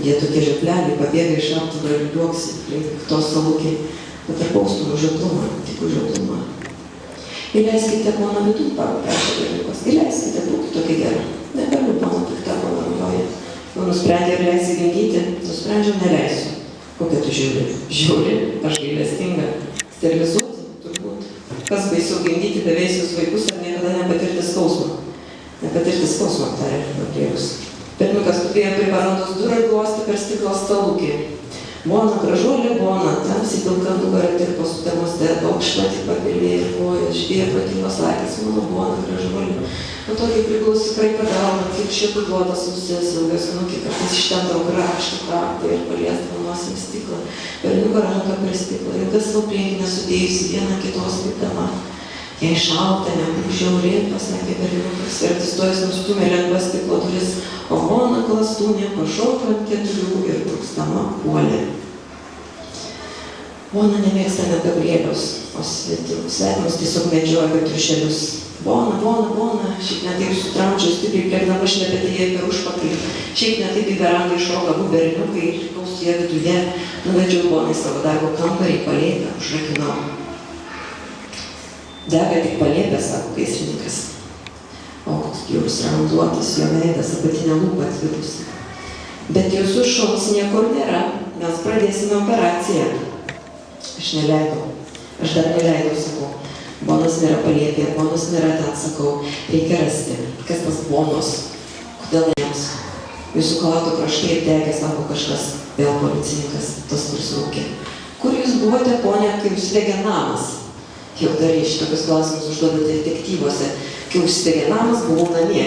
Jie tokie žepleliai pabėga iš aptvaro ir liuoksi link tos salukį, bet ar baustum už žeplumą, tik už žeplumą. Įleiskite poną vidų, prašė berniukas, įleiskite, būkite tokia gera. Negaliu, pono pikta, pono naujoji. Jau nusprendė ir leisi gimdyti, nusprendžiau, neleisiu. Kokia tu žiūri? Žiūri, aš gailestinga. Sterilizuoti, turbūt. Kas baisiau gimdyti beveisius vaikus ar niekada nepatirti skausmą? Nepatirti skausmą, tarė Gabrielius. Berniukas tupėjo prie verandos durų ir glostė per stiklo stalukį. Bona, gražuolė Bona, tamsiai pilka nugarą tirpo sutemos derba, aukšta tik papilvė ir kojas, žvėjo protingos akys, mano Bona, gražuolė. O tokį priglusi kraipą galvą, kaip šiepudluotas ausis, ilgas snukį, kartais ištendavo grakštų kaktą ir paliesdavo nosinį stiklą. Berniuko ranką prie stiklą, ilgas savo priekinę sudėjusi vieną kitos lipdama. Jei šalta, nebūk žiauri, pasakė berniukas, ir atsistojęs nustumė lengvas stiklo duris, o Bona klastūnė pašoko ant keturių ir brūkstama puolė. Bona nemėgsta net Gabrieliaus, o svetimus tiesiog medžioja kaip triušelius. Bona, Bona, Bona, šiaip ne taip sutramdžiau stipriai plėkdama šlepetėje per užpakalį, šiaip ne taip į verandą iššoka abu berniukai ir likau su jie viduje, nuvedžiau Boną į savo darbo kambarį, palėpę, užrakinau. Dega tik palėpė, sako gaisrininkas. O koks bjaurus randuotas, jo veidas, apatinė lūpa atvirusi. Bet jūsų šuns niekur nėra, mes pradėsime operaciją. Aš neleidau, aš dar neleidau, sakau. Bonos nėra palėpė, Bonos nėra ten, sakau. Reikia rasti, kas tas Bonos, kodėl jiems. Jūsų kalato kraštai degė, sako kažkas, vėl policininkas, tas kuris rūkė. Kur jūs buvote, ponia, kai užsidegė namas? Jau darai šitokius klausimus užduodate detektyvuose. Kai užsidegė namas, buvau namie.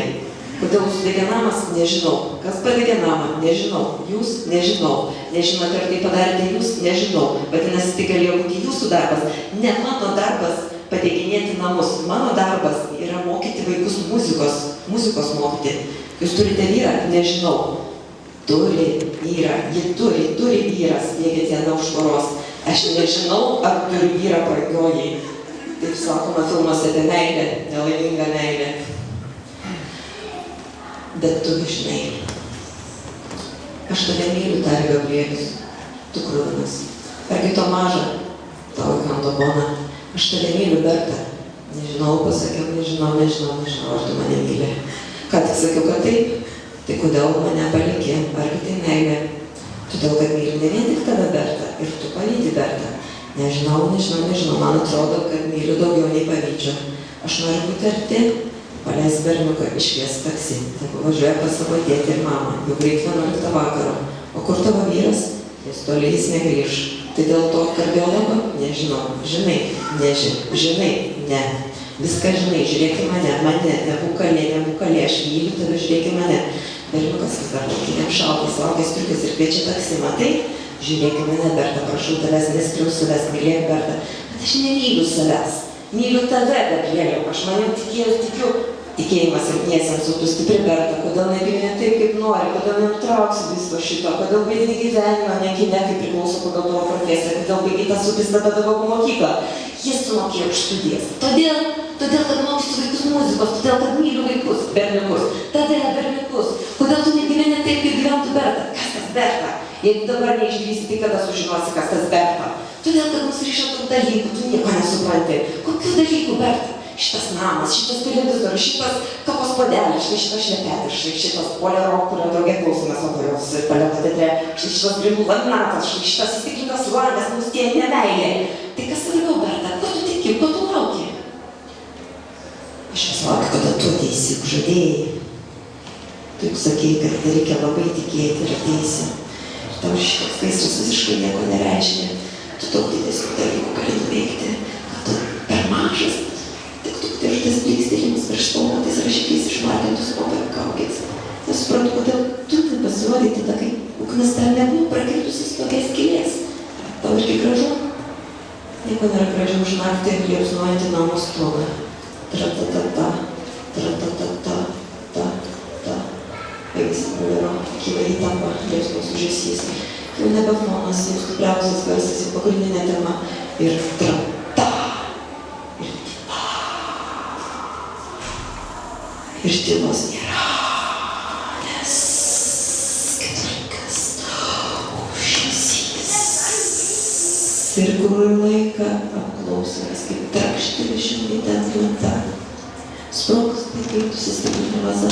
Kodėl užsidegė namas? Nežinau. Kas padegė namą? Nežinau. Jūs? Nežinau. Nežinote, ar tai padarėte jūs? Nežinau. Vadinasi, tai galėjo būti jūsų darbas. Ne mano darbas padeginėti namus. Mano darbas yra mokyti vaikus muzikos mokyti. Jūs turite vyrą? Nežinau. Turi vyrą. Ji turi vyrą, spiegė diena už tvoros. Aš nežinau, ar turi vyrą brangioji. Taip sakoma filmuose apie meilę, nelaimingą meilę. Bet tu žinai. Aš tave myliu, tarė Gabrielius. Tu kruvinas. Argi to maža? Tau įkando Bona. Aš tave myliu, Berta. Nežinau, pasakiau, nežinau, ar tu mane myli. Ką tik sakiau, kad taip? Tai kodėl mane palikė? Argi tai meilė? Todėl, kad myliu ne vien tik tave, Berta. Ir tu pavydi, Berta. Nežinau, man atrodo, kad myliu daugiau nei pavydžiu. Aš noriu būti arti, paleis berniuką, iškvies taksi. Tegu važiuoja pas savo tėtį ir mamą, jau greit 11 vakaro. O kur tavo vyras? Jis toli jis negrįž. Tai dėl to kardiologo? Nežinau. Žinai, ne. Viską žinai, žiūrėk į mane, nebūk kalė, aš myliu tave, žiūrėk į mane. Berniukas vis dar laukiniam šaltas, laukia striukės ir kviečia taksi, matai? Žiūrėk į mane, Berta, prašau tavęs, neskriauk savęs, mylėk, Berta. Bet aš nemyliu savęs. Myliu tave, Gabrieliau. Aš manim tikiu. Tikėjimas silpniesiems, o tu stipri, Berta. Kodėl negyveni taip, kaip nori? Kodėl nenutrauksi visko šito? Kodėl vaidini gyvenimą, ne kine, kaip priklauso pagal tavo profesiją? Kodėl baigi tą supistą pedagogų mokyklą? Jis sumokėjo už studijas. Todėl, kad mokysiu vaikus muzikos, todėl, kad myliu vaikus, berniukus. Tave, berniukus. Kodėl tu negyveni taip, kaip gyventų Berta? Kas tas Berta? Jeigu dabar neišdrįsi, tai kada sužinosi, kas tas Berta? Todėl, kad mus ryšo tų dalykų, tu nieko nesupranti. Kokių dalykų, Berta? Šitas namas, šitas televizorius, šitas kavos puodelis, šitas šlepetės, šitas polero, kurio draugė klausomės operos baleto teatre, šitas grimų laminatas, šitas įstiklintas langas, mums tie nemeilė. Tai kas svarbiau, Berta? Ko tu tiki, ko tu lauki? Aš vis laukiu, kada tu ateisi, žadėjai. Tu juk sakei, kad reikia labai tikėti ir ateisi. Ir tau šitas gaisras visiškai nieko nereiškia. Tu daug didesnių dalykų gali nuveikti, kad tu per mažas. Tik tu dėžutės plykstelėjimus virš spalvotais rašikliais išmargintus popierių kaukės. Nesuprantu, kodėl tu nepasirodai tada, kai ugnis dar nebuvo prakritusi tokias skylės. Tau irgi gražu? Nieko nėra gražiau už naktį liepsnuojantį namo stogą. Tra-ta-ta-ta, tra-ta-ta-ta. Baigėsi praviro, kyla įtampa, liepsnos užesys. Jau nebe fonas, jau stipriausias garsas, jau pagrindinė tema. Ir tra-ta. Ir tyla. Ir tylos nėra, nes keturikas ir kurį laiką apklausomas, kaip trakštelį šiandien ten lenta. Sprogsta keitusi stiklinė vaza,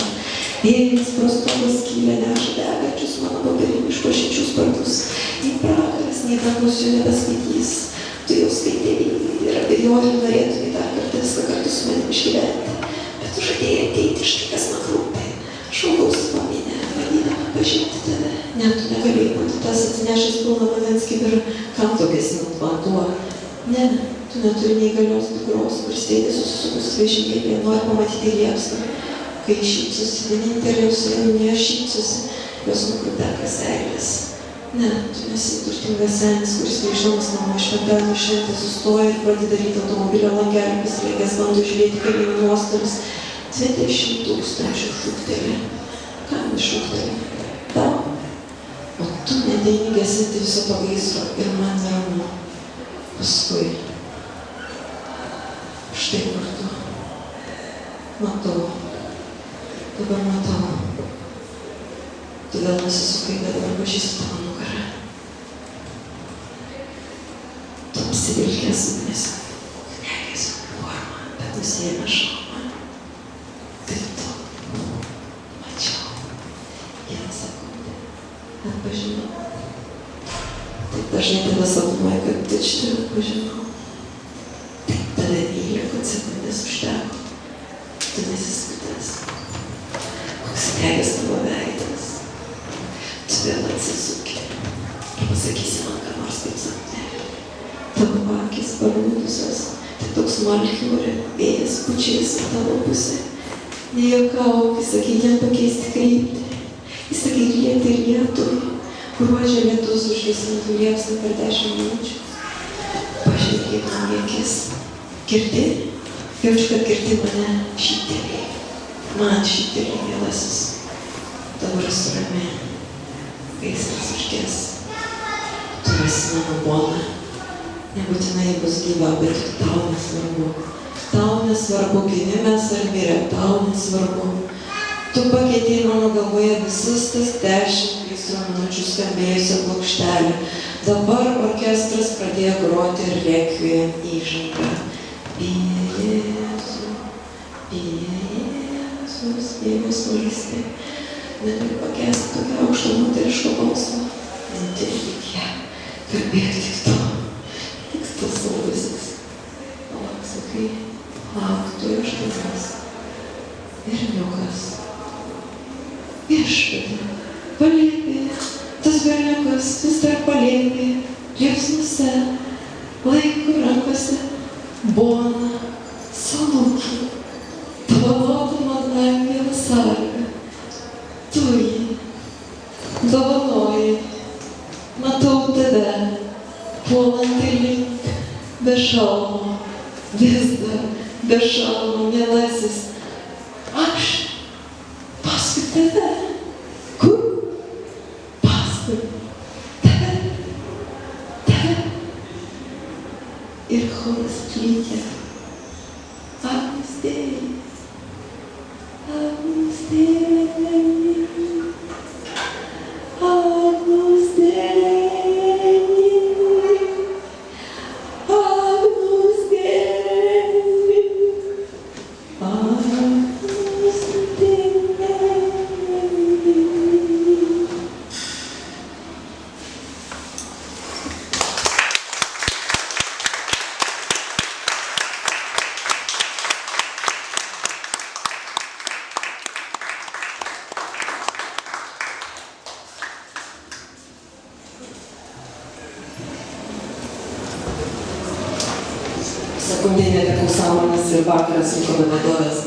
vėjas pro stogą skylę neša degančius mano popierinių išpažinčių spartus. Į pragaras nei dangus jų nebeskaitys, tu jau skaitėjai ir abejoji norėtumai dar kartą viską kartu su manim išgyventi. Bet tu žadėjai ateiti štai kas man rūpi. Žmogaus paminė, bandydama pažinti tave. Ne, tu negalėjai būti tas atsinešęs pilną vandens kibirą, kam tokias vanduo. Ne, tu neturi neįgalios dukros, kur sėdė susisukus vežimėlyje, nori pamatyti liepsną. Kai šypsosi, vienintelė su jaunė šypsosi, jos nukruteka seilės. Ne, tu nesi turtingas senis, kuris grįždamas namo iš penktadienio šventės sustoja ir pradeda daryti automobilio langelį, pasileikęs bando žiūrėti kaimynų nuostolius. 20 000 šūktelė. Kam šūktelė? Tau. O tu nedėjai gesinti viso to gaisro ir man neramu. Paskui. Štai kur tu. Matau. Dabar matau. Tu vėl nusisukai, bet dabar pažįsti tavo nugarą. Tu apsivilkęs ugnis. Negės uniformą, bet nusiėmė šalmą. Tai tu. Mačiau. Vieną sekundę. Atpažinau. Taip dažnai tave sapnuoju, kad tave atpažinau. Taip tave myliu, kad sekundės užteko. Tu nesiskutęs. Koks negės tavo veidas. Tu vėl atsisukė. Ir pasakysi man, ką nors kaip sapnelį. Tavo akis parūdusios. Tai toks malchiūrė, vėjas pučiais į tavo pusę. Nejuokauk, įsakyk jam pakeisti kryptį. Įsakyk lieti lietuvį. Gruodžio lietus užgesintų liepsną per 10 minučių. Pažiūrėk man į akis. Girdi? Jaučiu, kad girdi mane šyptelėjai. Man šyptelėjai, mielasis. Dabar esu rami. Gaisras užges. Tu esi mano bona. Nebūtinai bus gyva, bet tau nesvarbu. Tau nesvarbu, gimimas ar mirė, tau nesvarbu. Tu pakeitei mano galvoje visus tas 10 gaisro minučių skambėjusią plokštelę. Dabar orkestras pradėjo groti ir rekviem įžangą. Jėzus, Dievas solistė. Negaliu pakęsti tokio aukšto moteriško balso. Netyrik ją, kalbėk tik to. Tik tas saugusis. Lauk, sakai, lauk, tu iš tavęs. Berniukas. Viešpatie, palėpė, tas berniukas vis dar palėpė, liepsnuose, laiko rankose, bona, salukį, dovanotą man laimę vasarą. Tu jį dovanojai, matau tave, puolantį link, be šalmo, vis dar be šalmo, mielasis. Aš paskui tave. Kur? Paskui tave. Tave. Ir choras klykia. Agnus Dei. Agnus Dei. Agnus Dei. Agnus Dei. Agnus Dei. Sekundė netekau sąmonės ir vakaras vyko be vadovės.